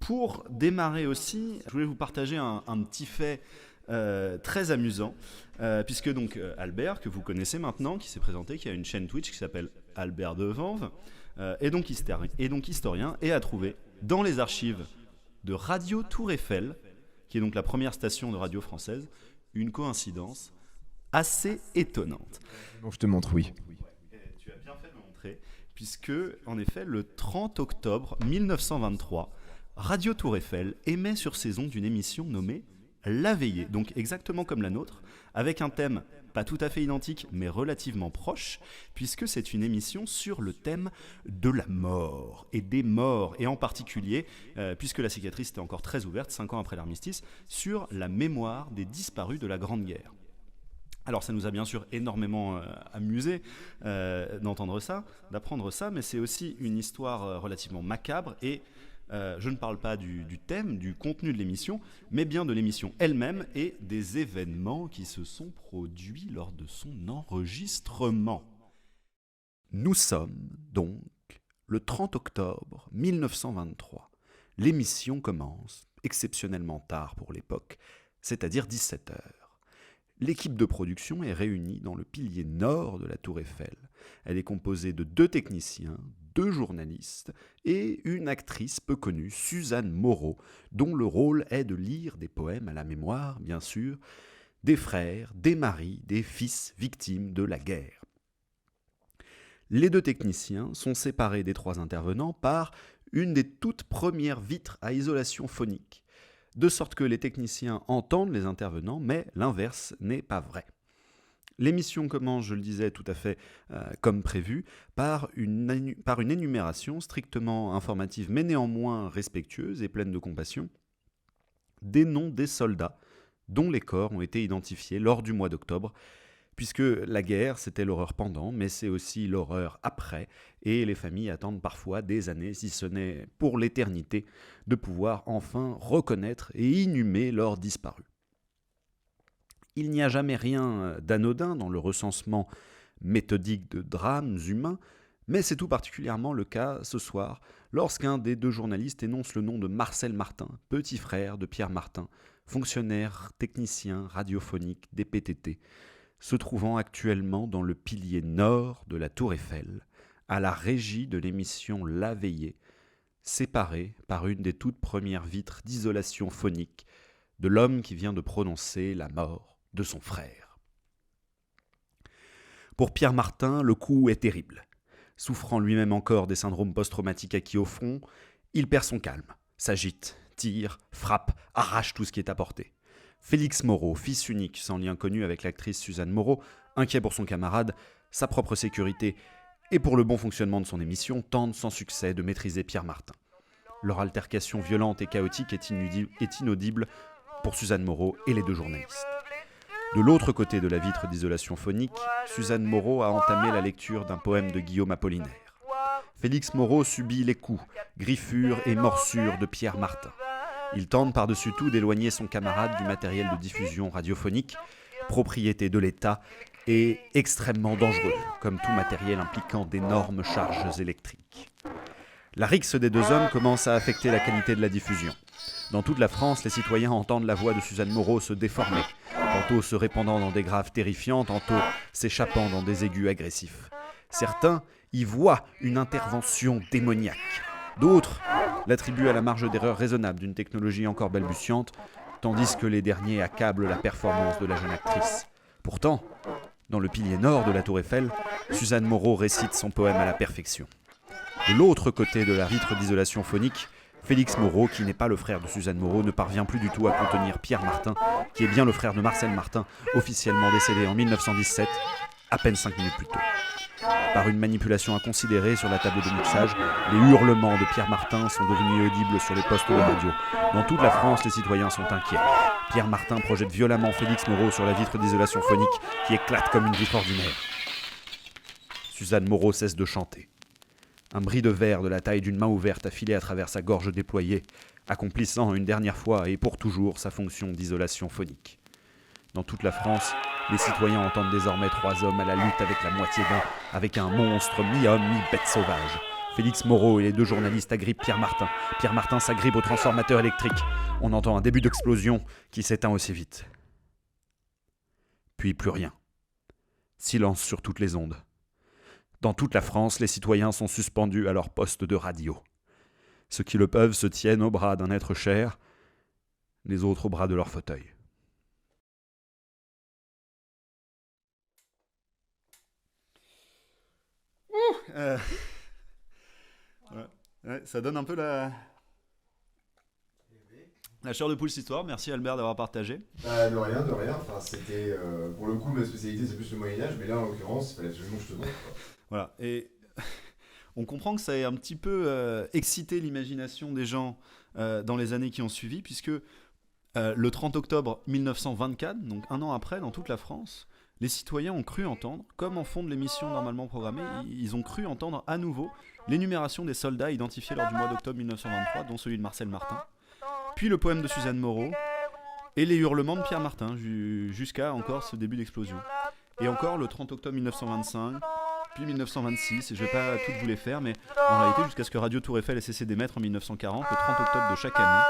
Pour démarrer aussi, je voulais vous partager un petit fait très amusant, puisque donc Albert, que vous connaissez maintenant, qui s'est présenté, qui a une chaîne Twitch qui s'appelle Albert de Vanves, est donc historien et a trouvé dans les archives de Radio Tour Eiffel, qui est donc la première station de radio française, une coïncidence assez étonnante. Bon, je te montre, oui. Tu as bien fait de me montrer, puisque en effet, le 30 octobre 1923, Radio Tour Eiffel émet sur ses ondes une émission nommée La Veillée, donc exactement comme la nôtre, avec un thème pas tout à fait identique, mais relativement proche, puisque c'est une émission sur le thème de la mort, et des morts, et en particulier, puisque la cicatrice était encore très ouverte, 5 ans après l'armistice, sur la mémoire des disparus de la Grande Guerre. Alors ça nous a bien sûr énormément amusé d'entendre ça, d'apprendre ça, mais c'est aussi une histoire relativement macabre, et je ne parle pas du thème, du contenu de l'émission, mais bien de l'émission elle-même et des événements qui se sont produits lors de son enregistrement. Nous sommes donc le 30 octobre 1923. L'émission commence exceptionnellement tard pour l'époque, c'est-à-dire 17h. L'équipe de production est réunie dans le pilier nord de la Tour Eiffel. Elle est composée de 2 techniciens, 2 journalistes et une actrice peu connue, Suzanne Moreau, dont le rôle est de lire des poèmes à la mémoire, bien sûr, des frères, des maris, des fils victimes de la guerre. Les 2 techniciens sont séparés des 3 intervenants par une des toutes premières vitres à isolation phonique, de sorte que les techniciens entendent les intervenants, mais l'inverse n'est pas vrai. L'émission commence, je le disais, tout à fait comme prévu, par une énumération strictement informative, mais néanmoins respectueuse et pleine de compassion, des noms des soldats dont les corps ont été identifiés lors du mois d'octobre, puisque la guerre, c'était l'horreur pendant, mais c'est aussi l'horreur après, et les familles attendent parfois des années, si ce n'est pour l'éternité, de pouvoir enfin reconnaître et inhumer leurs disparus. Il n'y a jamais rien d'anodin dans le recensement méthodique de drames humains, mais c'est tout particulièrement le cas ce soir, lorsqu'un des 2 journalistes énonce le nom de Marcel Martin, petit frère de Pierre Martin, fonctionnaire technicien radiophonique des PTT, se trouvant actuellement dans le pilier nord de la Tour Eiffel, à la régie de l'émission La Veillée, séparé par une des toutes premières vitres d'isolation phonique de l'homme qui vient de prononcer la mort de son frère. Pour Pierre Martin, le coup est terrible. Souffrant lui-même encore des syndromes post-traumatiques acquis au front, il perd son calme, s'agite, tire, frappe, arrache tout ce qui est à portée. Félix Moreau, fils unique, sans lien connu avec l'actrice Suzanne Moreau, inquiet pour son camarade, sa propre sécurité et pour le bon fonctionnement de son émission, tente sans succès de maîtriser Pierre Martin. Leur altercation violente et chaotique est inaudible pour Suzanne Moreau et les 2 journalistes. De l'autre côté de la vitre d'isolation phonique, Suzanne Moreau a entamé la lecture d'un poème de Guillaume Apollinaire. Félix Moreau subit les coups, griffures et morsures de Pierre Martin. Il tente par-dessus tout d'éloigner son camarade du matériel de diffusion radiophonique, propriété de l'État et extrêmement dangereux, comme tout matériel impliquant d'énormes charges électriques. La rixe des 2 hommes commence à affecter la qualité de la diffusion. Dans toute la France, les citoyens entendent la voix de Suzanne Moreau se déformer, tantôt se répandant dans des graves terrifiants, tantôt s'échappant dans des aigus agressifs. Certains y voient une intervention démoniaque. D'autres l'attribuent à la marge d'erreur raisonnable d'une technologie encore balbutiante, tandis que les derniers accablent la performance de la jeune actrice. Pourtant, dans le pilier nord de la Tour Eiffel, Suzanne Moreau récite son poème à la perfection. De l'autre côté de la vitre d'isolation phonique, Félix Moreau, qui n'est pas le frère de Suzanne Moreau, ne parvient plus du tout à contenir Pierre Martin, qui est bien le frère de Marcel Martin, officiellement décédé en 1917, à peine 5 minutes plus tôt. Par une manipulation inconsidérée sur la table de mixage, les hurlements de Pierre Martin sont devenus audibles sur les postes de radio. Dans toute la France, les citoyens sont inquiets. Pierre Martin projette violemment Félix Moreau sur la vitre d'isolation phonique qui éclate comme une griffe ordinaire. Suzanne Moreau cesse de chanter. Un bris de verre de la taille d'une main ouverte a filé à travers sa gorge déployée, accomplissant une dernière fois et pour toujours sa fonction d'isolation phonique. Dans toute la France, les citoyens entendent désormais 3 hommes à la lutte avec la moitié d'un, avec un monstre mi-homme, mi-bête sauvage. Félix Moreau et les 2 journalistes agrippent Pierre Martin. Pierre Martin s'agrippe au transformateur électrique. On entend un début d'explosion qui s'éteint aussi vite. Puis plus rien. Silence sur toutes les ondes. Dans toute la France, les citoyens sont suspendus à leur poste de radio. Ceux qui le peuvent se tiennent au bras d'un être cher, les autres au bras de leur fauteuil. Ouais, ça donne un peu la chair de poule cette histoire. Merci Albert d'avoir partagé. De rien, de rien. Enfin, c'était pour le coup ma spécialité, c'est plus le Moyen-Âge, mais là en l'occurrence, il fallait absolument que je te montre. Voilà, et on comprend que ça ait un petit peu excité l'imagination des gens dans les années qui ont suivi, puisque le 30 octobre 1924, donc un an après, dans toute la France, les citoyens ont cru entendre, comme en fond de l'émission normalement programmée, ils ont cru entendre à nouveau l'énumération des soldats identifiés lors du mois d'octobre 1923, dont celui de Marcel Martin, puis le poème de Suzanne Moreau, et les hurlements de Pierre Martin, jusqu'à encore ce début d'explosion. Et encore le 30 octobre 1925, puis 1926, et je ne vais pas toutes vous les faire, mais en réalité, jusqu'à ce que Radio Tour Eiffel ait cessé d'émettre en 1940, le 30 octobre de chaque année,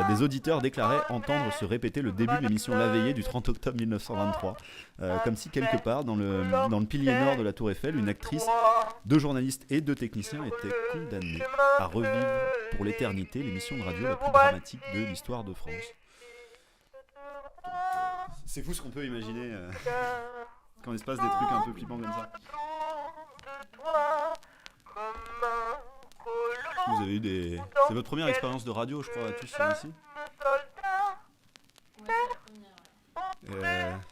des auditeurs déclaraient entendre se répéter le début de l'émission La Veillée du 30 octobre 1923, comme si quelque part, dans le pilier nord de la Tour Eiffel, une actrice, 2 journalistes et 2 techniciens étaient condamnés à revivre pour l'éternité l'émission de radio la plus dramatique de l'histoire de France. C'est fou ce qu'on peut imaginer quand il se passe des trucs un peu flippants comme ça. Vous avez eu C'est votre première expérience de radio, je crois, tous ici.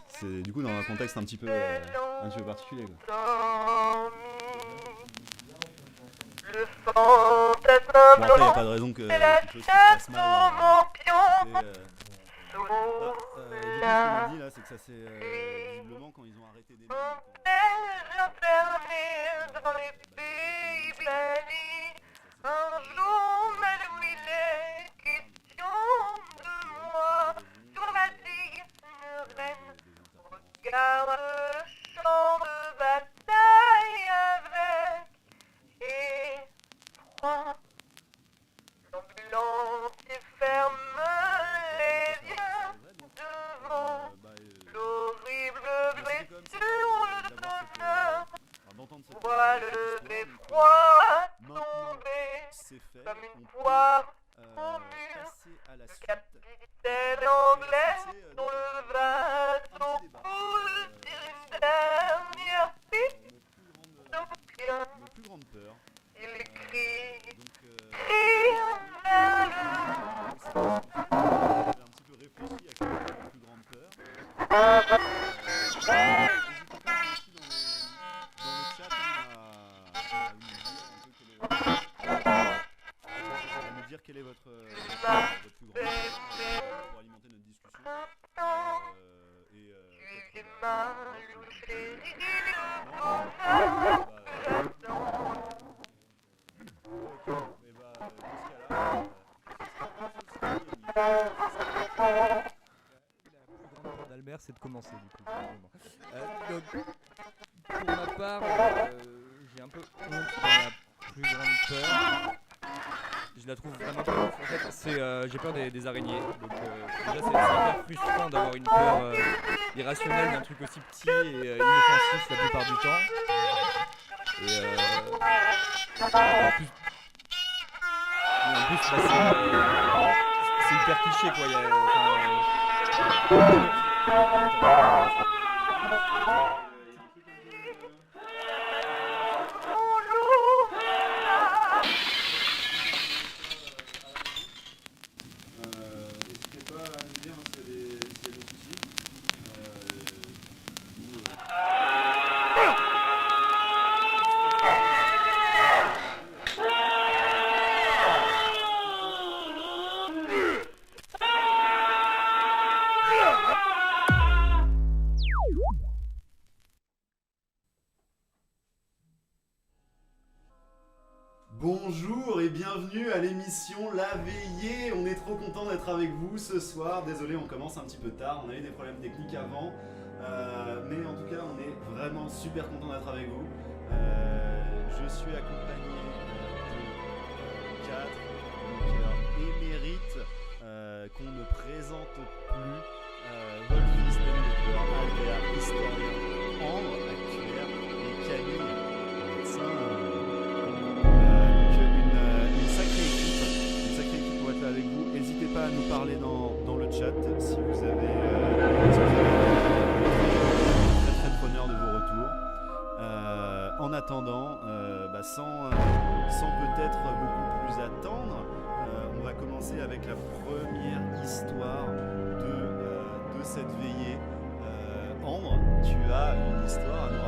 C'est du coup dans un contexte un petit peu particulier, quoi. Bon, après, il n'y a pas de raison que quelque chose se passe mal. Du coup, ce qu'on me dit là, c'est que ça c'est visiblement quand ils ont arrêté des un journal où il est question de moi. Sur la digue, une reine regarde le champ de bataille avec effroi. L'ambulancier ferme les yeux devant l'horrible blessure de l'honneur. Voit le beffroi tomber comme une poire au mur. Le capitaine anglais dont le vaisseau coule sur une dernière pipe d'opium. Il crie, crie vers le dire quel est votre plus grand pour alimenter notre discussion d'Albert, c'est de commencer du coup. Donc, pour ma part, j'ai un peu honte de ma plus grande peur. Je la trouve vraiment pas ouf. En fait, j'ai peur des araignées. Donc déjà, c'est hyper frustrant d'avoir une peur irrationnelle d'un truc aussi petit et inoffensif la plupart du temps. Et en plus c'est hyper cliché quoi. N'hésitez pas à nous dire s'il y a des soucis. Bonjour et bienvenue à l'émission La Veillée. On est trop content d'être avec vous ce soir. Désolé, on commence un petit peu tard. On a eu des problèmes techniques avant. Mais en tout cas, on est vraiment super content d'être avec vous. Je suis accompagné chroniqueur émérite qu'on ne présente plus, Wolfie Steinbecker, Albert, historien, Ambre, actuaire, et Camille, médecin. Donc une sacrée équipe pour être là avec vous. N'hésitez pas à nous parler dans le chat si vous avez très preneur de vos retours. En attendant, sans peut-être beaucoup plus attendre, on va commencer avec la première histoire de cette veillée. Ambre, tu as une histoire à nous